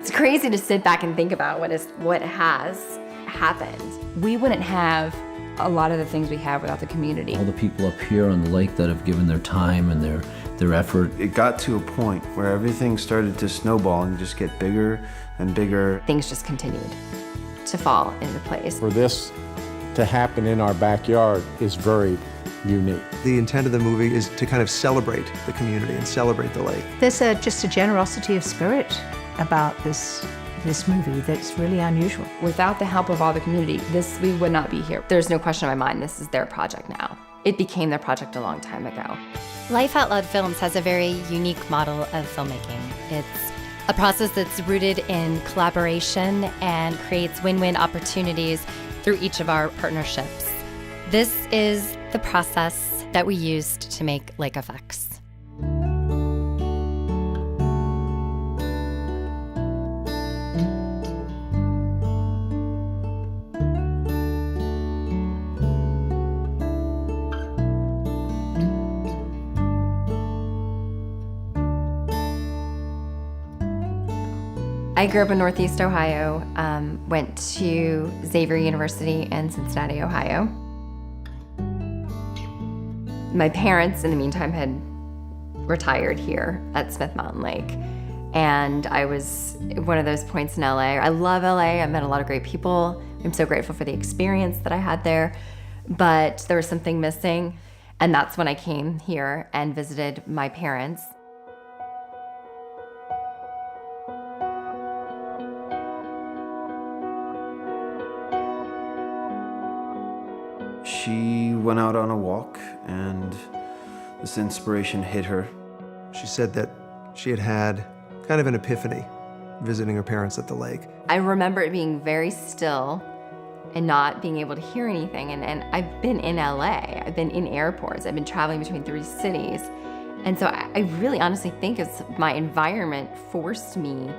It's crazy to sit back and think about what has happened. We wouldn't have a lot of the things we have without the community. All the people up here on the lake that have given their time and their effort. It got to a point where everything started to snowball and just get bigger and bigger. Things just continued to fall into place. For this to happen in our backyard is very unique. The intent of the movie is to kind of celebrate the community and celebrate the lake. There's just a generosity of spirit about this movie that's really unusual. Without the help of all the community, we would not be here. There's no question in my mind, this is their project now. It became their project a long time ago. Life Out Loud Films has a very unique model of filmmaking. It's a process that's rooted in collaboration and creates win-win opportunities through each of our partnerships. This is the process that we used to make Lake Effects. I grew up in Northeast Ohio, went to Xavier University in Cincinnati, Ohio. My parents, in the meantime, had retired here at Smith Mountain Lake. And I was one of those points in LA. I love LA, I met a lot of great people. I'm so grateful for the experience that I had there, but there was something missing. And that's when I came here and visited my parents. She went out on a walk and this inspiration hit her. She said that she had had kind of an epiphany visiting her parents at the lake. I remember it being very still and not being able to hear anything. And I've been in LA, I've been in airports, I've been traveling between 3 cities. And so I really honestly think it's my environment forced me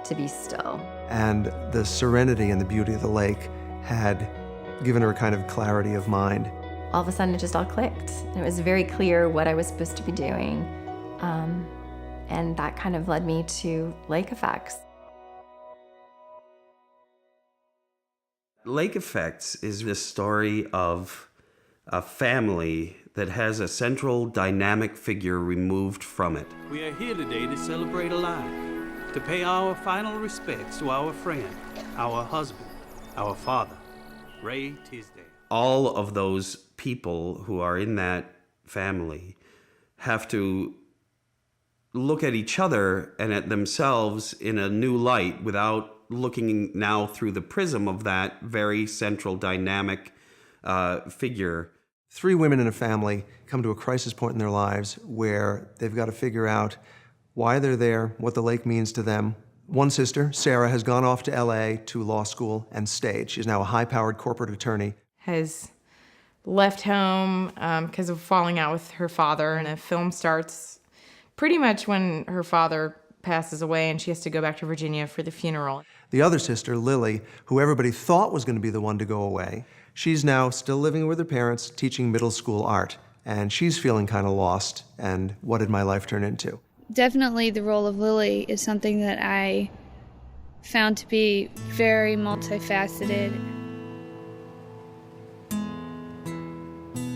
to be still. And the serenity and the beauty of the lake had given her a kind of clarity of mind. All of a sudden it just all clicked. It was very clear what I was supposed to be doing. And that kind of led me to Lake Effects. Lake Effects is the story of a family that has a central dynamic figure removed from it. We are here today to celebrate alive, to pay our final respects to our friend, our husband, our father, Ray Tisdale. All of those people who are in that family have to look at each other and at themselves in a new light without looking now through the prism of that very central dynamic figure. 3 women in a family come to a crisis point in their lives where they've got to figure out why they're there, what the lake means to them. One sister, Sarah, has gone off to LA to law school and stage. She's now a high-powered corporate attorney. Has left home because of falling out with her father, and the film starts pretty much when her father passes away and she has to go back to Virginia for the funeral. The other sister, Lily, who everybody thought was going to be the one to go away, she's now still living with her parents, teaching middle school art, and she's feeling kind of lost, and what did my life turn into? Definitely the role of Lily is something that I found to be very multifaceted.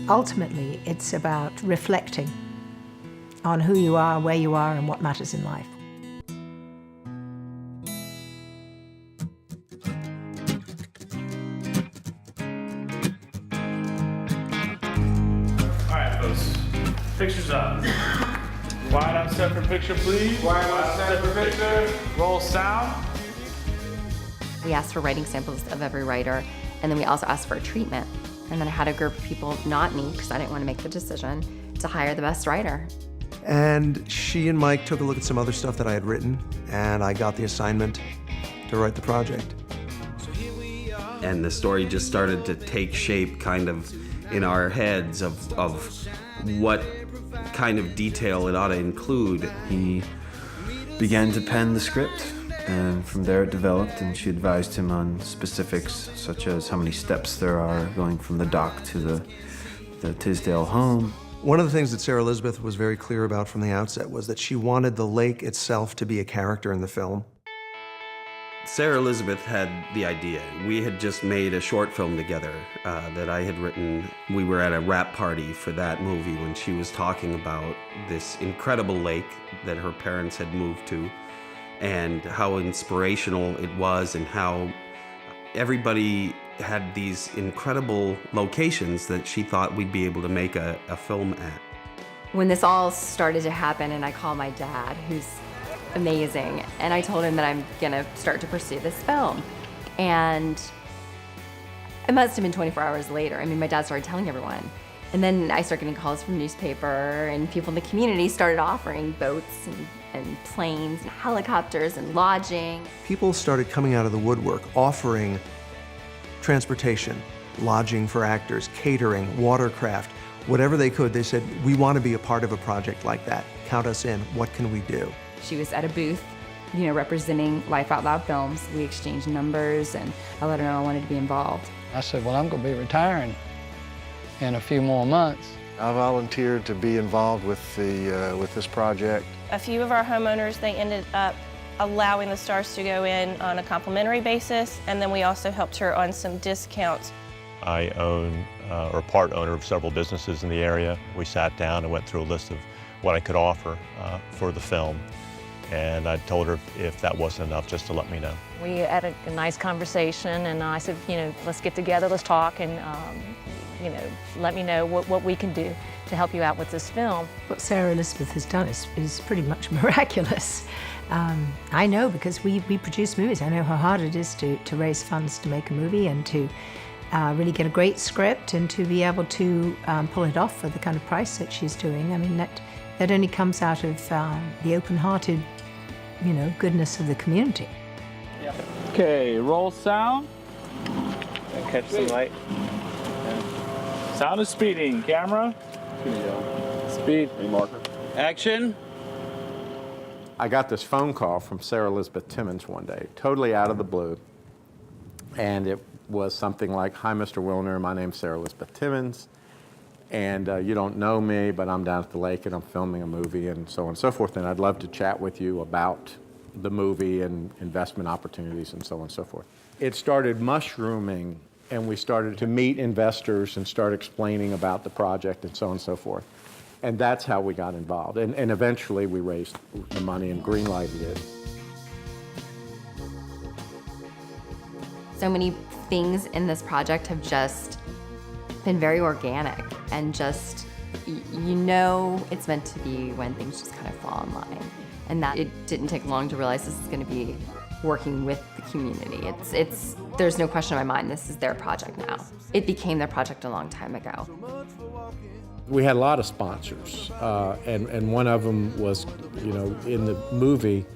Ultimately, it's about reflecting on who you are, where you are, and what matters in life. All right, folks, pictures up. Wide on separate picture, please. Wide on separate picture. Roll sound. We asked for writing samples of every writer, and then we also asked for a treatment. And then I had a group of people, not me, because I didn't want to make the decision, to hire the best writer. And she and Mike took a look at some other stuff that I had written, and I got the assignment to write the project. And the story just started to take shape kind of in our heads of what kind of detail it ought to include. He began to pen the script, and from there it developed, and she advised him on specifics such as how many steps there are going from the dock to the Tisdale home. One of the things that Sarah Elizabeth was very clear about from the outset was that she wanted the lake itself to be a character in the film. Sarah Elizabeth had the idea. We had just made a short film together that I had written. We were at a wrap party for that movie when she was talking about this incredible lake that her parents had moved to and how inspirational it was and how everybody had these incredible locations that she thought we'd be able to make a film at. When this all started to happen and I called my dad, who's amazing, and I told him that I'm gonna start to pursue this film. And it must have been 24 hours later. I mean, my dad started telling everyone. And then I started getting calls from newspaper, and people in the community started offering boats and planes and helicopters and lodging. People started coming out of the woodwork, offering transportation, lodging for actors, catering, watercraft, whatever they could. They said, we want to be a part of a project like that. Count us in. What can we do? She was at a booth, you know, representing Life Out Loud Films. We exchanged numbers, and I let her know I wanted to be involved. I said, well, I'm going to be retiring in a few more months. I volunteered to be involved with this project. A few of our homeowners, they ended up allowing the stars to go in on a complimentary basis, and then we also helped her on some discounts. I own or part owner of several businesses in the area. We sat down and went through a list of what I could offer for the film. And I told her if that wasn't enough, just to let me know. We had a nice conversation, and I said, you know, let's get together, let's talk, and you know, let me know what we can do to help you out with this film. What Sarah Elizabeth has done is pretty much miraculous. I know because we produce movies. I know how hard it is to raise funds to make a movie and to really get a great script and to be able to pull it off for the kind of price that she's doing. I mean, that only comes out of the open-hearted, you know, goodness of the community. Okay, roll sound. And catch some light. Sound is speeding. Camera. Speed. Marker. Action. I got this phone call from Sarah Elizabeth Timmons one day, totally out of the blue. And it was something like, hi, Mr. Wilner, my name's Sarah Elizabeth Timmons. And you don't know me, but I'm down at the lake and I'm filming a movie and so on and so forth. And I'd love to chat with you about the movie and investment opportunities and so on and so forth. It started mushrooming, and we started to meet investors and start explaining about the project and so on and so forth. And that's how we got involved. And eventually we raised the money and greenlighted it. So many things in this project have just been very organic and just, you know it's meant to be when things just kind of fall in line. And that it didn't take long to realize this is going to be working with the community. There's no question in my mind, this is their project now. It became their project a long time ago. We had a lot of sponsors, and one of them was, you know, in the movie,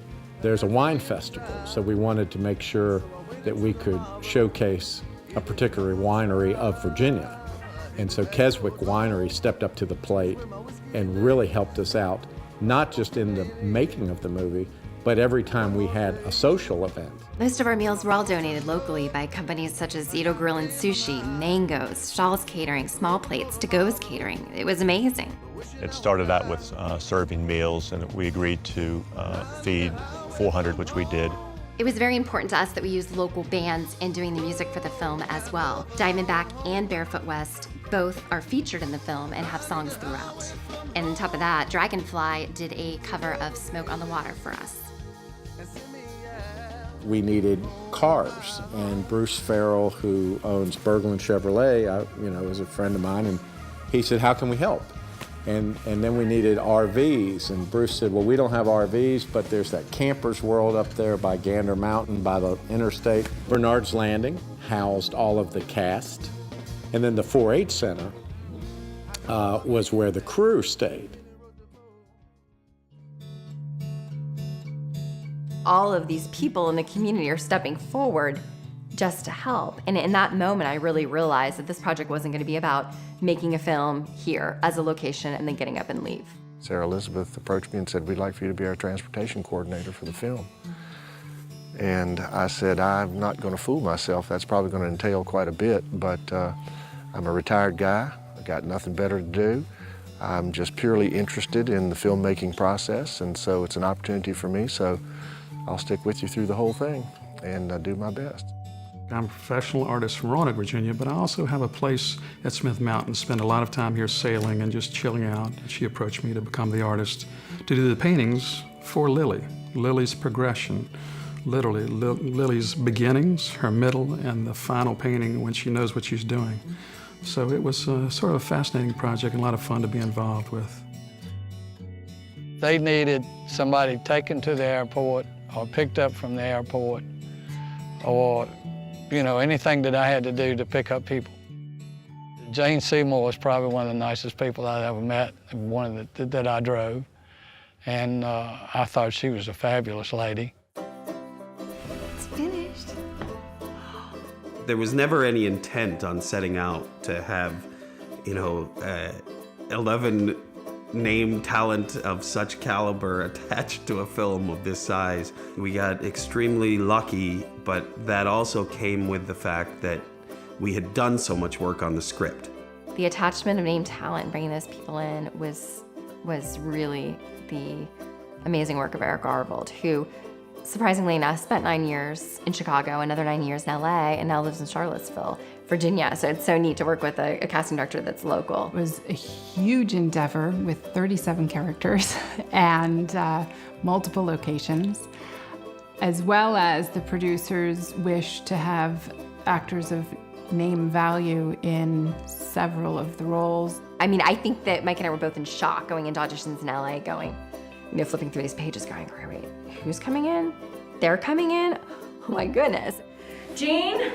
there's a wine festival, so we wanted to make sure that we could showcase a particular winery of Virginia. And so Keswick Winery stepped up to the plate and really helped us out, not just in the making of the movie, but every time we had a social event. Most of our meals were all donated locally by companies such as Ito Grill and Sushi, Mangoes, Shaw's Catering, Small Plates, To Go's Catering. It was amazing. It started out with serving meals, and we agreed to feed 400, which we did. It was very important to us that we use local bands in doing the music for the film as well. Diamondback and Barefoot West both are featured in the film and have songs throughout. And on top of that, Dragonfly did a cover of Smoke on the Water for us. We needed cars, and Bruce Farrell, who owns Berglund Chevrolet, is a friend of mine, and he said, how can we help? And then we needed RVs, and Bruce said, well, we don't have RVs, but there's that Campers World up there by Gander Mountain, by the interstate. Bernard's Landing housed all of the cast, and then the 4-H Center was where the crew stayed. All of these people in the community are stepping forward just to help. And in that moment, I really realized that this project wasn't going to be about making a film here as a location and then getting up and leave. Sarah Elizabeth approached me and said, we'd like for you to be our transportation coordinator for the film. And I said, I'm not going to fool myself. That's probably going to entail quite a bit, but I'm a retired guy. I got nothing better to do. I'm just purely interested in the filmmaking process, and so it's an opportunity for me, so I'll stick with you through the whole thing. and do my best. I'm a professional artist from Roanoke, Virginia, but I also have a place at Smith Mountain, spend a lot of time here sailing and just chilling out. She approached me to become the artist to do the paintings for Lily. Lily's progression, literally Lily's beginnings, her middle, and the final painting when she knows what she's doing. So it was sort of a fascinating project and a lot of fun to be involved with. They needed somebody taken to the airport or picked up from the airport or, you know, anything that I had to do to pick up people. Jane Seymour was probably one of the nicest people I'd ever met, one of that I drove. And I thought she was a fabulous lady. It's finished. There was never any intent on setting out to have, 11 named talent of such caliber attached to a film of this size. We got extremely lucky, but that also came with the fact that we had done so much work on the script. The attachment of named talent, bringing those people in, was really the amazing work of Eric Arvold, who, surprisingly enough, spent 9 years in Chicago, another 9 years in LA, and now lives in Charlottesville, Virginia. So it's so neat to work with a casting director that's local. It was a huge endeavor with 37 characters and multiple locations, as well as the producers' wish to have actors of name value in several of the roles. I mean, I think that Mike and I were both in shock going into auditions in LA, going, flipping through these pages going, wait, who's coming in? They're coming in? Oh my goodness. Jean?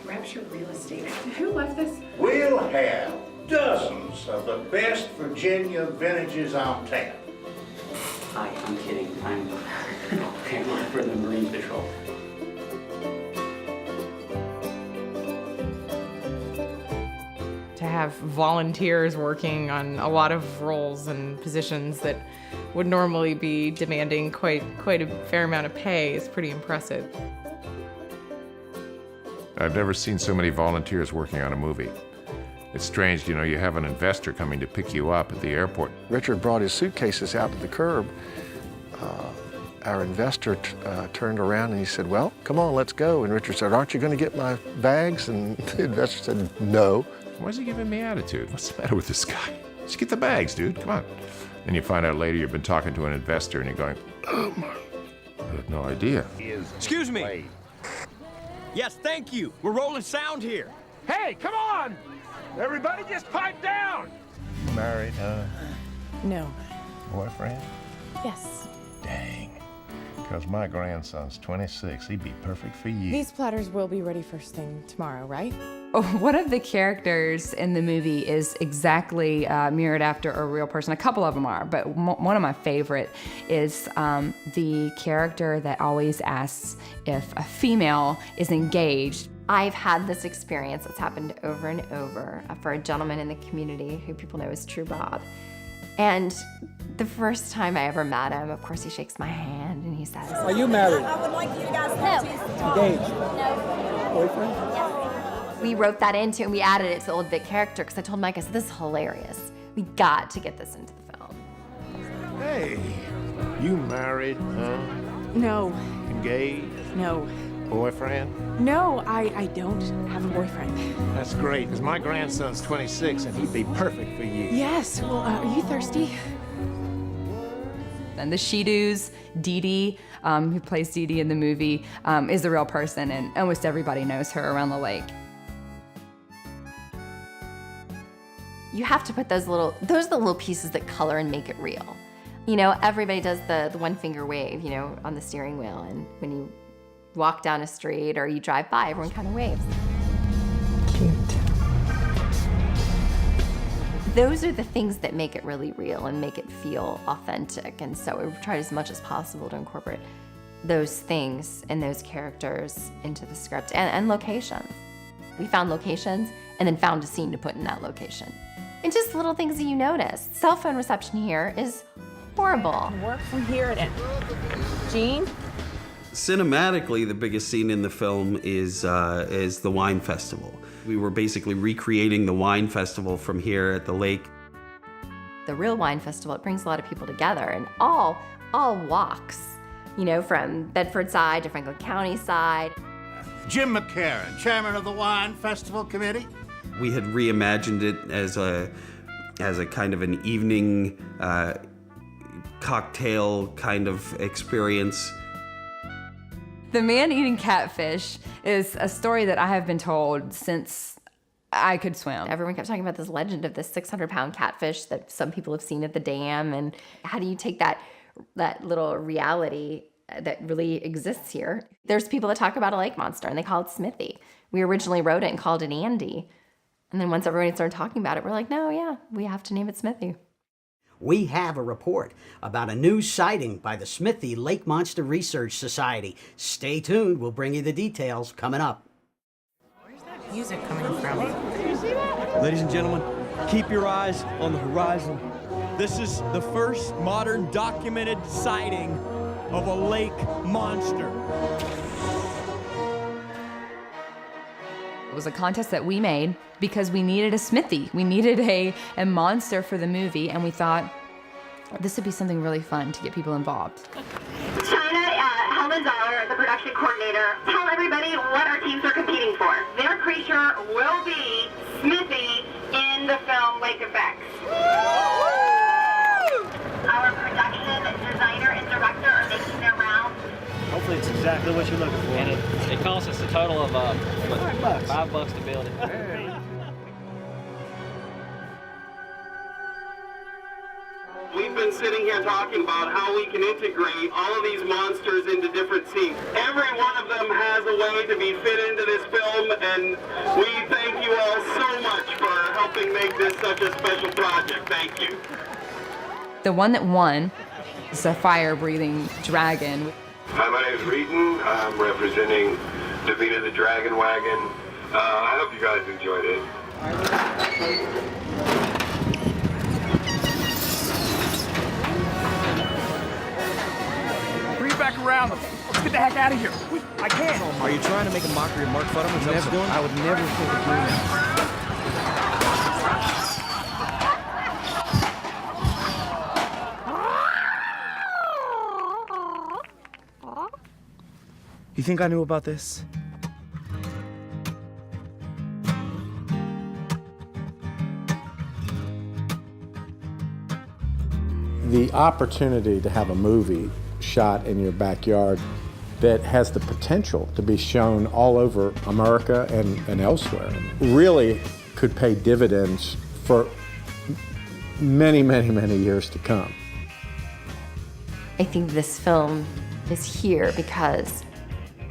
Rapture Real Estate. Who left this? We'll have dozens of the best Virginia vintages on tap. I'm kidding. I'm work for the Marine Patrol. To have volunteers working on a lot of roles and positions that would normally be demanding quite a fair amount of pay is pretty impressive. I've never seen so many volunteers working on a movie. It's strange, you have an investor coming to pick you up at the airport. Richard brought his suitcases out to the curb. Our investor turned around and he said, well, come on, let's go. And Richard said, aren't you going to get my bags? And the investor said, no. Why is he giving me attitude? What's the matter with this guy? Just get the bags, dude, come on. And you find out later you've been talking to an investor and you're going, oh my, I had no idea. Excuse me. Yes, thank you. We're rolling sound here. Hey, come on! Everybody just pipe down! Married, huh? No. Boyfriend? Yes. Dang. Because my grandson's 26. He'd be perfect for you. These platters will be ready first thing tomorrow, right? Oh, one of the characters in the movie is exactly mirrored after a real person. A couple of them are, but one of my favorite is the character that always asks if a female is engaged. I've had this experience that's happened over and over for a gentleman in the community who people know as True Bob. And the first time I ever met him, of course, he shakes my hand and he says, Are you married? I would like you guys to Engaged? No. Boyfriend? Yes. We wrote that into and we added it to the Old Vic character because I told Mike, I said, this is hilarious. We got to get this into the film. Hey, you married, huh? No. Engaged? No. Boyfriend? No, I don't have a boyfriend. That's great, because my grandson's 26 and he'd be perfect for you. Yes, well, are you thirsty? And the She-Doos, Dee Dee, who plays Dee Dee in the movie, is the real person, and almost everybody knows her around the lake. You have to put those are the little pieces that color and make it real. Everybody does the one finger wave, on the steering wheel, and when you walk down a street or you drive by, everyone kind of waves. Cute. Those are the things that make it really real and make it feel authentic. And so we tried as much as possible to incorporate those things and those characters into the script and locations. We found locations and then found a scene to put in that location. And just little things that you notice. Cell phone reception here is horrible. Work from here at Jean? Cinematically, the biggest scene in the film is the wine festival. We were basically recreating the wine festival from here at the lake. The real wine festival, it brings a lot of people together and all walks you know, from Bedford side to Franklin County side. Jim McCarran, chairman of the Wine Festival Committee. We had reimagined it as a kind of an evening cocktail kind of experience. The Man Eating Catfish is a story that I have been told since I could swim. Everyone kept talking about this legend of this 600-pound catfish that some people have seen at the dam, and how do you take that little reality that really exists here? There's people that talk about a lake monster, and they call it Smithy. We originally wrote it and called it Andy, and then once everybody started talking about it, we're like, no, yeah, we have to name it Smithy. We have a report about a new sighting by the Smithy Lake Monster Research Society. Stay tuned, we'll bring you the details coming up. Music coming from. Ladies and gentlemen, keep your eyes on the horizon. This is the first modern documented sighting of a lake monster. It was a contest that we made because we needed a Smithy. We needed a monster for the movie, and we thought this would be something really fun to get people involved. China Helmenzauer, the production coordinator, tell everybody what our teams are competing for. Their creature will be Smithy in the film Lake Effects. Our production designer and director are making their rounds. Hopefully it's exactly what you're looking for. And it costs us a total of $5 to build it. We've been sitting here talking about how we can integrate all of these monsters into different scenes. Every one of them has a way to be fit into this film, and we thank you all so much for helping make this such a special project. Thank you. The one that won is a fire-breathing dragon. Hi, my name is Reeton. I'm representing Davina the Dragon Wagon. I hope you guys enjoyed it. Bring it back around. Let's get the heck out of here. I can't. Are you trying to make a mockery of Mark Futterman? I would never think of doing that. You think I knew about this? The opportunity to have a movie shot in your backyard that has the potential to be shown all over America and elsewhere really could pay dividends for many, many, many years to come. I think this film is here because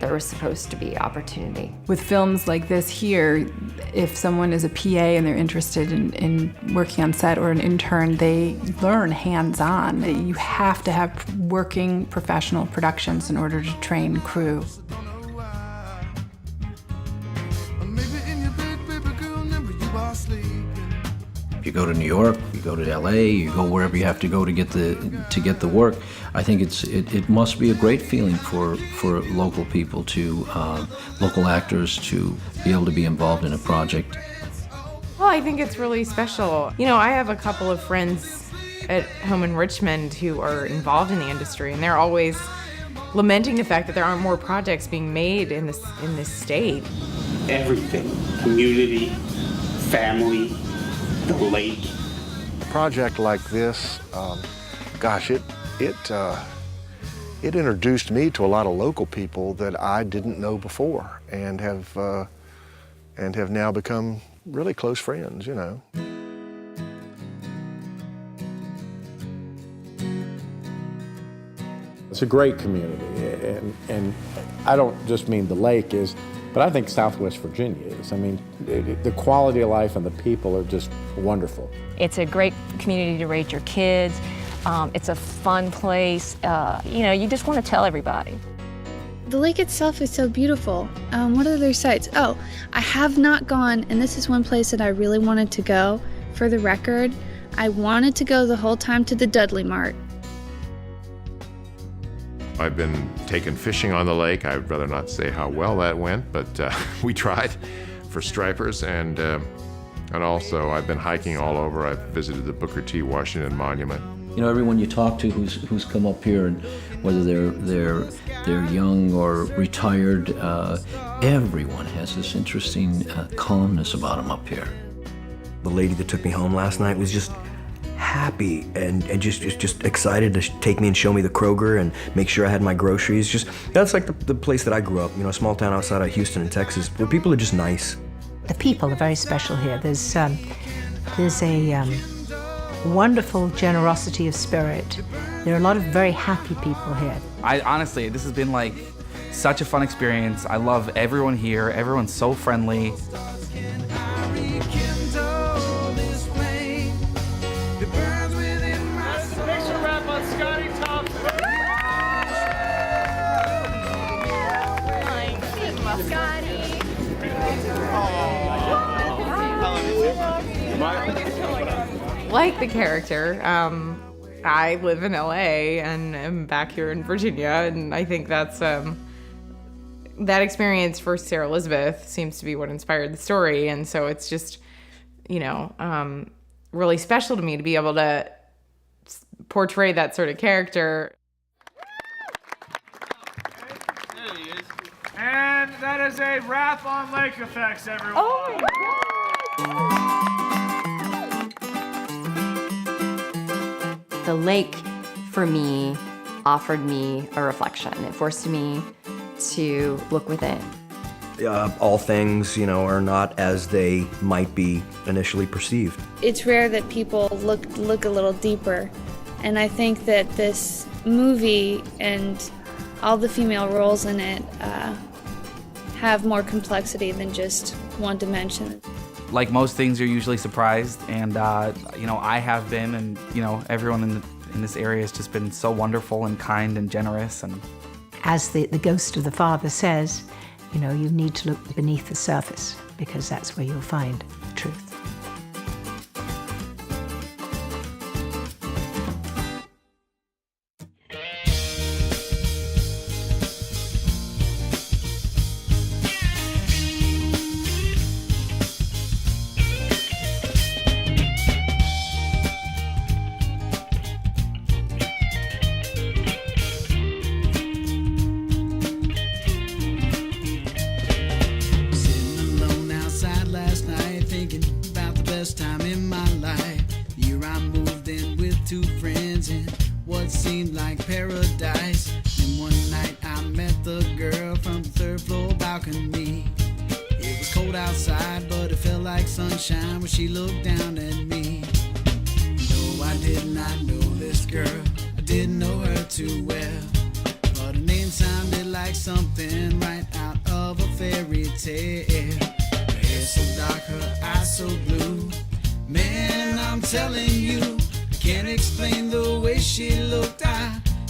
there was supposed to be opportunity. With films like this here, if someone is a PA and they're interested in working on set, or an intern, they learn hands-on. You have to have working professional productions in order to train crew. You go to New York, you go to LA, you go wherever you have to go to get the work. I think it must be a great feeling for local people local actors to be able to be involved in a project. Well, I think it's really special. You know, I have a couple of friends at home in Richmond who are involved in the industry, and they're always lamenting the fact that there aren't more projects being made in this state. Everything, community, family, the lake. A project like this, gosh, it introduced me to a lot of local people that I didn't know before, and have now become really close friends, you know. It's a great community, and I don't just mean the lake is, but I think Southwest Virginia is. I mean, the quality of life and the people are just wonderful. It's a great community to raise your kids. It's a fun place. You know, you just want to tell everybody. The lake itself is so beautiful. What other sites? Oh, I have not gone, and this is one place that I really wanted to go. For the record, I wanted to go the whole time to the Dudley Mart. I've been taken fishing on the lake. I'd rather not say how well that went, but we tried for stripers, and also I've been hiking all over. I've visited the Booker T. Washington Monument. You know, everyone you talk to who's come up here, and whether they're young or retired, everyone has this interesting calmness about them up here. The lady that took me home last night was just happy and just excited to take me and show me the Kroger and make sure I had my groceries. Just that's like the place that I grew up, you know, a small town outside of Houston in Texas, where people are just nice. The people are very special here. There's a wonderful generosity of spirit. There are a lot of very happy people here. Honestly, this has been like such a fun experience. I love everyone here. Everyone's so friendly. Like the character, I live in LA and am back here in Virginia, and I think that's that experience for Sarah Elizabeth seems to be what inspired the story, and so it's just, you know, really special to me to be able to portray that sort of character. And that is a wrap on Lake Effects, everyone. Oh my God. The lake, for me, offered me a reflection. It forced me to look within. All things, you know, are not as they might be initially perceived. It's rare that people look a little deeper, and I think that this movie and all the female roles in it have more complexity than just one dimension. Like most things, you're usually surprised, and you know, I have been, and you know, everyone in this area has just been so wonderful and kind and generous. And As the ghost of the father says, you know, you need to look beneath the surface, because that's where you'll find the truth.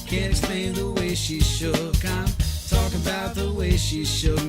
Can't explain the way she shook. I'm talking about the way she shook